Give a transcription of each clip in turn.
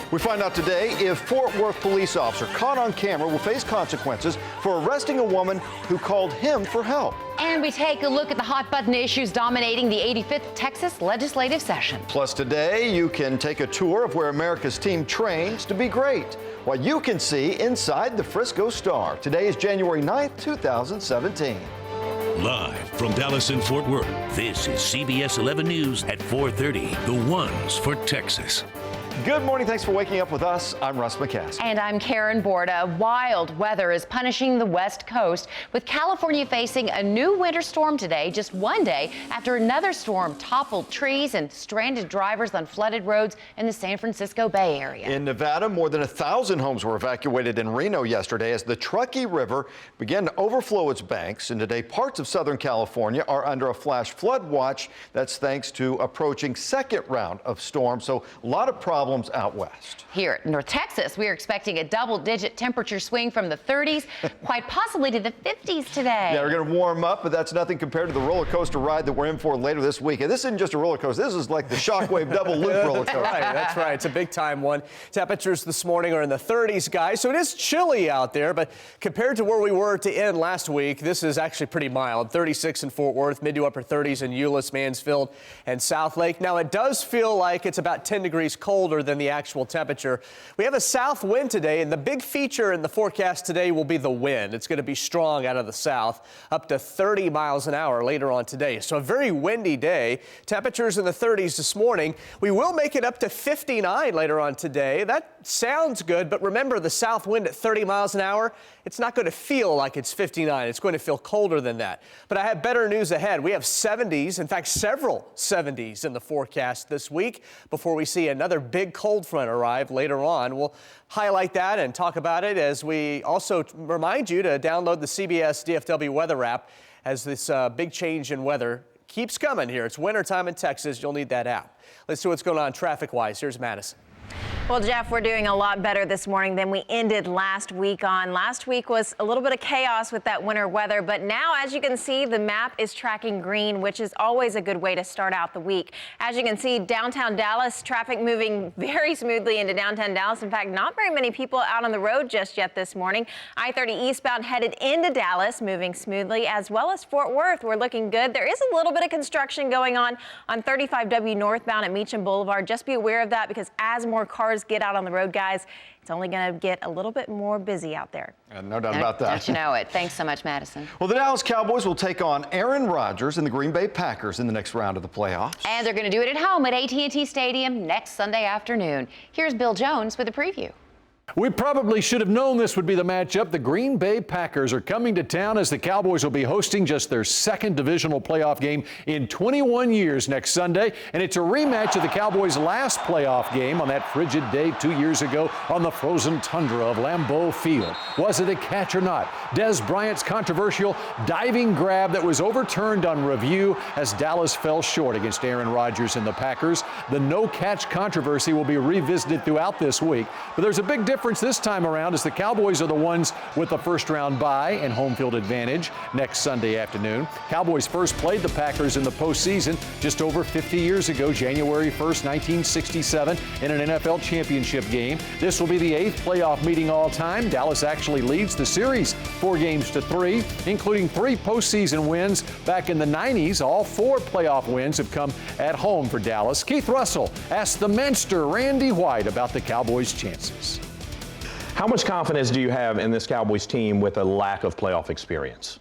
We find out today if Fort Worth police officer caught on camera will face consequences for arresting a woman who called him for help. And we take a look at the hot button issues dominating the 85th Texas legislative session. Plus today, you can take a tour of where America's team trains to be great, while you can see inside the Frisco Star. Today is January 9th, 2017. Live from Dallas and Fort Worth, this is CBS 11 News at 4:30, the ones for Texas. Good morning. Thanks for waking up with us. I'm Russ McCaskey. And I'm Karen Borda. Wild weather is punishing the West Coast, with California facing a new winter storm today, just one day after another storm toppled trees and stranded drivers on flooded roads in the San Francisco Bay Area. In Nevada, more than 1,000 homes were evacuated in Reno yesterday as the Truckee River began to overflow its banks. And today, parts of Southern California are under a flash flood watch. That's thanks to approaching second round of storms. So a lot of problems out west. Here at North Texas, we are expecting a double-digit temperature swing from the 30s, quite possibly to the 50s today. Yeah, we're going to warm up, but that's nothing compared to the roller coaster ride that we're in for later this week. And this isn't just a roller coaster. This is like the Shockwave double loop roller coaster. That's right. It's a big time one. Temperatures this morning are in the 30s, guys. So it is chilly out there, but compared to where we were to end last week, this is actually pretty mild. 36 in Fort Worth, mid to upper 30s in Euless, Mansfield, and Southlake. Now, it does feel like it's about 10 degrees colder than the actual temperature. We have a south wind today, and the big feature in the forecast today will be the wind. It's going to be strong out of the south, up to 30 miles an hour later on today. So a very windy day. Temperatures in the 30s this morning. We will make it up to 59 later on today. That sounds good, but remember, the south wind at 30 miles an hour, it's not going to feel like it's 59. It's going to feel colder than that. But I have better news ahead. We have 70s, in fact, several 70s in the forecast this week before we see another big cold front arrive later on. We'll highlight that and talk about it as we also remind you to download the CBS DFW weather app as this big change in weather keeps coming here. It's wintertime in Texas. You'll need that app. Let's see what's going on traffic-wise. Here's Madison. Well, Jeff, we're doing a lot better this morning than we ended last week on. Last week was a little bit of chaos with that winter weather, but now, as you can see, the map is tracking green, which is always a good way to start out the week. As you can see, downtown Dallas, traffic moving very smoothly into downtown Dallas. In fact, not very many people out on the road just yet this morning. I-30 eastbound headed into Dallas, moving smoothly, as well as Fort Worth. We're looking good. There is a little bit of construction going on 35W northbound at Meacham Boulevard. Just be aware of that, because as more cars get out on the road, guys, it's only going to get a little bit more busy out there. No doubt about that. Don't you know it. Thanks so much, Madison. Well, the Dallas Cowboys will take on Aaron Rodgers and the Green Bay Packers in the next round of the playoffs. And they're going to do it at home at AT&T Stadium next Sunday afternoon. Here's Bill Jones with a preview. We probably should have known this would be the matchup. The Green Bay Packers are coming to town as the Cowboys will be hosting just their second divisional playoff game in 21 years next Sunday. And it's a rematch of the Cowboys' last playoff game on that frigid day 2 years ago on the frozen tundra of Lambeau Field. Was it a catch or not? Des Bryant's controversial diving grab that was overturned on review as Dallas fell short against Aaron Rodgers and the Packers. The no-catch controversy will be revisited throughout this week. But there's a big difference this time around as the Cowboys are the ones with the first-round bye and home field advantage next Sunday afternoon. Cowboys first played the Packers in the postseason just over 50 years ago, January 1st, 1967, in an NFL championship game. This will be the 8th playoff meeting all time. Dallas actually leads the series 4-3, including 3 postseason wins back in the 90s. All 4 playoff wins have come at home for Dallas. Keith Russell asked the Menster, Randy White, about the Cowboys' chances. How much confidence do you have in this Cowboys team with a lack of playoff experience?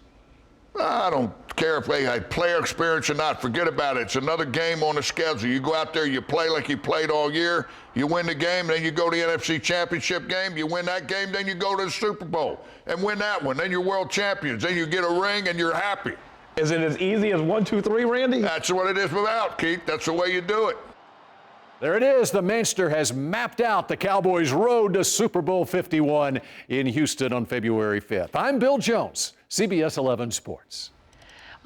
I don't care if they had player experience or not. Forget about it. It's another game on the schedule. You go out there, you play like you played all year, you win the game, then you go to the NFC Championship game, you win that game, then you go to the Super Bowl and win that one. Then you're world champions. Then you get a ring and you're happy. Is it as easy as 1, 2, 3, Randy? That's what it is without, Keith. That's the way you do it. There it is. The Menster has mapped out the Cowboys' road to Super Bowl 51 in Houston on February 5th. I'm Bill Jones, CBS 11 Sports.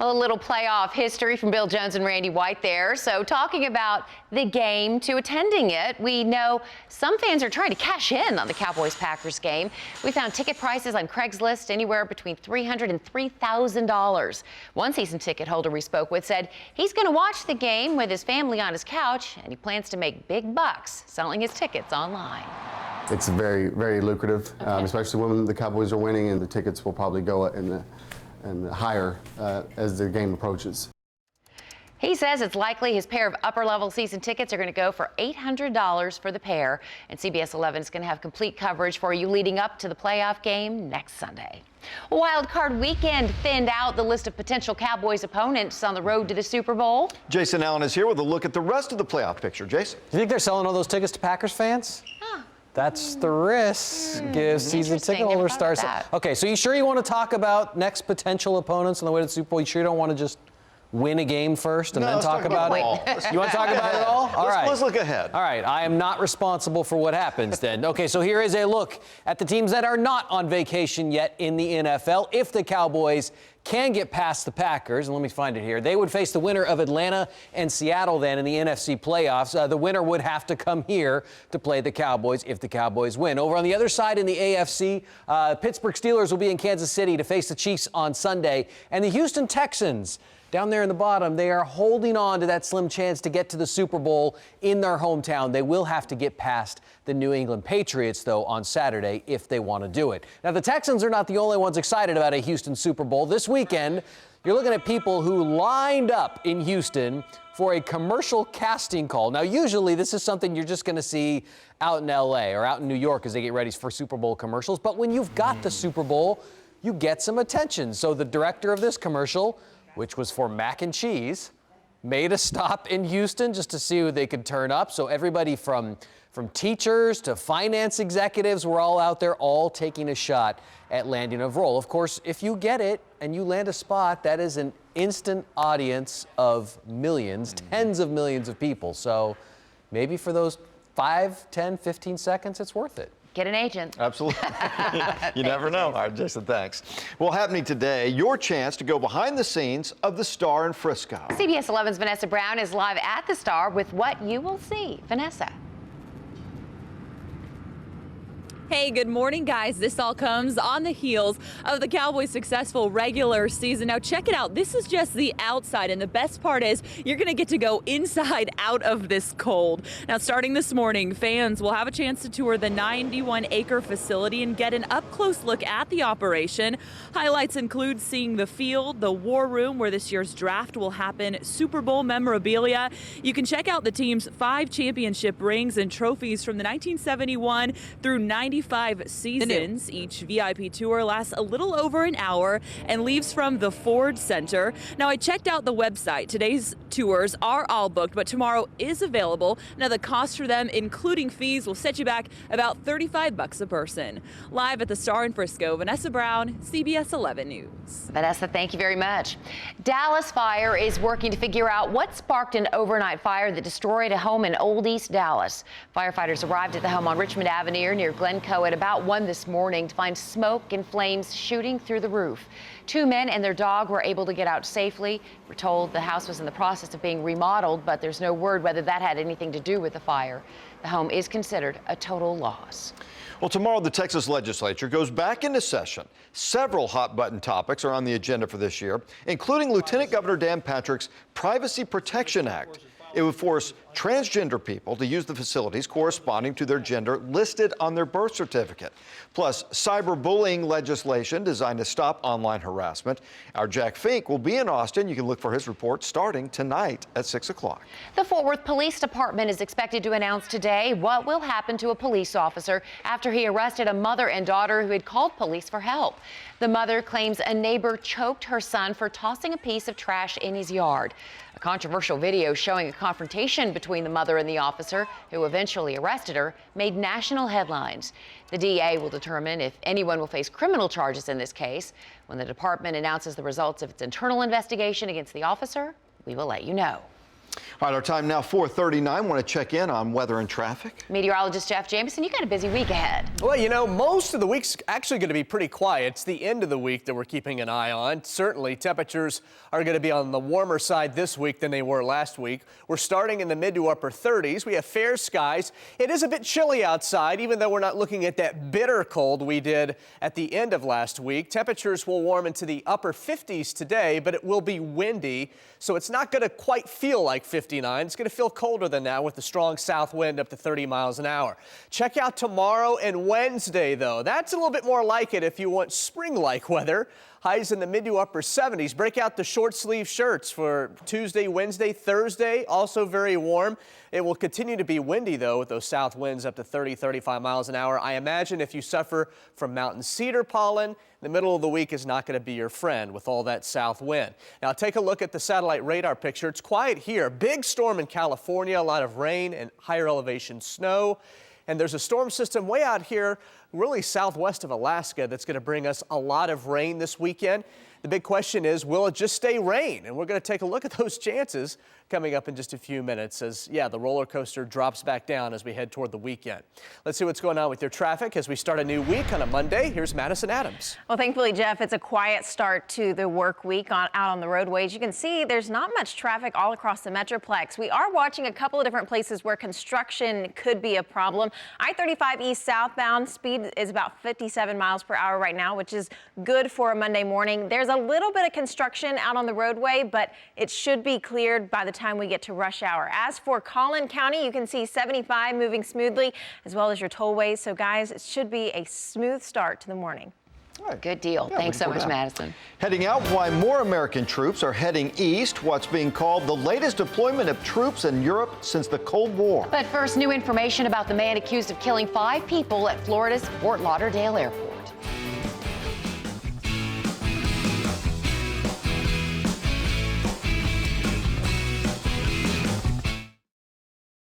Well, a little playoff history from Bill Jones and Randy White there. So talking about the game to attending it, we know some fans are trying to cash in on the Cowboys-Packers game. We found ticket prices on Craigslist anywhere between $300 and $3,000. One season ticket holder we spoke with said he's going to watch the game with his family on his couch, and he plans to make big bucks selling his tickets online. It's very, very lucrative, especially when the Cowboys are winning, and the tickets will probably go and higher as the game approaches. He says it's likely his pair of upper-level season tickets are going to go for $800 for the pair, and CBS 11 is going to have complete coverage for you leading up to the playoff game next Sunday. Wild Card Weekend thinned out the list of potential Cowboys opponents on the road to the Super Bowl. Jason Allen is here with a look at the rest of the playoff picture. Jason? Do you think they're selling all those tickets to Packers fans? That's the risk. Give season ticket holders stars. Okay, so you sure you want to talk about next potential opponents on the way to the Super Bowl? You sure you don't want to just win a game first and then talk about it? You want to talk about it all? All right. Let's look ahead. All right, I am not responsible for what happens then. Okay, so here is a look at the teams that are not on vacation yet in the NFL. If the Cowboys can get past the Packers, and let me find it here, they would face the winner of Atlanta and Seattle then in the NFC playoffs. The winner would have to come here to play the Cowboys if the Cowboys win. Over on the other side in the AFC, Pittsburgh Steelers will be in Kansas City to face the Chiefs on Sunday, and the Houston Texans, down there in the bottom, they are holding on to that slim chance to get to the Super Bowl in their hometown. They will have to get past the New England Patriots, though, on Saturday if they want to do it. Now, the Texans are not the only ones excited about a Houston Super Bowl. This weekend, you're looking at people who lined up in Houston for a commercial casting call. Now, usually this is something you're just going to see out in L.A. or out in New York as they get ready for Super Bowl commercials. But when you've got the Super Bowl, you get some attention. So the director of this commercial, which was for mac and cheese, made a stop in Houston just to see who they could turn up. So everybody from teachers to finance executives were all out there, all taking a shot at landing a role. Of course, if you get it and you land a spot, that is an instant audience of millions, tens of millions of people. So maybe for those 5, 10, 15 seconds, it's worth it. Get an agent. Absolutely. You never know. All right, Jason, thanks. Well, happening today, your chance to go behind the scenes of the Star in Frisco. CBS 11's Vanessa Brown is live at the Star with what you will see. Vanessa. Hey, good morning, guys. This all comes on the heels of the Cowboys' successful regular season. Now, check it out. This is just the outside, and the best part is you're going to get to go inside out of this cold. Now, starting this morning, fans will have a chance to tour the 91-acre facility and get an up-close look at the operation. Highlights include seeing the field, the war room where this year's draft will happen, Super Bowl memorabilia. You can check out the team's 5 championship rings and trophies from the 1971 through 95 seasons. Each VIP tour lasts a little over an hour and leaves from the Ford Center. Now, I checked out the website. Today's tours are all booked, but tomorrow is available. Now, the cost for them, including fees, will set you back about $35 a person. Live at the Star in Frisco, Vanessa Brown, CBS 11 News. Vanessa, thank you very much. Dallas Fire is working to figure out what sparked an overnight fire that destroyed a home in Old East Dallas. Firefighters arrived at the home on Richmond Avenue near Glencoe at about 1 this morning to find smoke and flames shooting through the roof. 2 men and their dog were able to get out safely. We're told the house was in the process of being remodeled, but there's no word whether that had anything to do with the fire. The home is considered a total loss. Well, tomorrow the Texas legislature goes back into session. Several hot-button topics are on the agenda for this year, including Lieutenant Governor Dan Patrick's Privacy Protection Act. It would force transgender people to use the facilities corresponding to their gender listed on their birth certificate. Plus, cyberbullying legislation designed to stop online harassment. Our Jack Fink will be in Austin. You can look for his report starting tonight at 6 o'clock. The Fort Worth Police Department is expected to announce today what will happen to a police officer after he arrested a mother and daughter who had called police for help. The mother claims a neighbor choked her son for tossing a piece of trash in his yard. A controversial video showing a confrontation between the mother and the officer, who eventually arrested her, made national headlines. The DA will determine if anyone will face criminal charges in this case. When the department announces the results of its internal investigation against the officer, we will let you know. All right, our time now 4:39. Want to check in on weather and traffic? Meteorologist Jeff Jameson, you got a busy week ahead. Well, you know, most of the week's actually going to be pretty quiet. It's the end of the week that we're keeping an eye on. Certainly, temperatures are going to be on the warmer side this week than they were last week. We're starting in the mid to upper 30s. We have fair skies. It is a bit chilly outside, even though we're not looking at that bitter cold we did at the end of last week. Temperatures will warm into the upper 50s today, but it will be windy, so it's not going to quite feel like 59. It's going to feel colder than that with the strong south wind up to 30 miles an hour. Check out tomorrow and Wednesday, though. That's a little bit more like it if you want spring-like weather. Highs in the mid to upper 70s. Break out the short sleeve shirts for Tuesday, Wednesday, Thursday. Also very warm. It will continue to be windy, though, with those south winds up to 30, 35 miles an hour. I imagine if you suffer from mountain cedar pollen, the middle of the week is not going to be your friend with all that south wind. Now, take a look at the satellite radar picture. It's quiet here. Big storm in California, a lot of rain and higher elevation snow. And there's a storm system way out here, really southwest of Alaska, that's going to bring us a lot of rain this weekend. The big question is, will it just stay rain? And we're going to take a look at those chances coming up in just a few minutes as, the roller coaster drops back down as we head toward the weekend. Let's see what's going on with your traffic as we start a new week on a Monday. Here's Madison Adams. Well, thankfully, Jeff, it's a quiet start to the work week out on the roadways. You can see there's not much traffic all across the Metroplex. We are watching a couple of different places where construction could be a problem. I-35 east southbound speed is about 57 miles per hour right now, which is good for a Monday morning. There's a little bit of construction out on the roadway, but it should be cleared by the time we get to rush hour. As for Collin County, you can see 75 moving smoothly, as well as your tollways. So, guys, it should be a smooth start to the morning. Good deal. Thanks so much, Madison. Heading out, why more American troops are heading east, what's being called the latest deployment of troops in Europe since the Cold War. But first, new information about the man accused of killing 5 people at Florida's Fort Lauderdale Airport.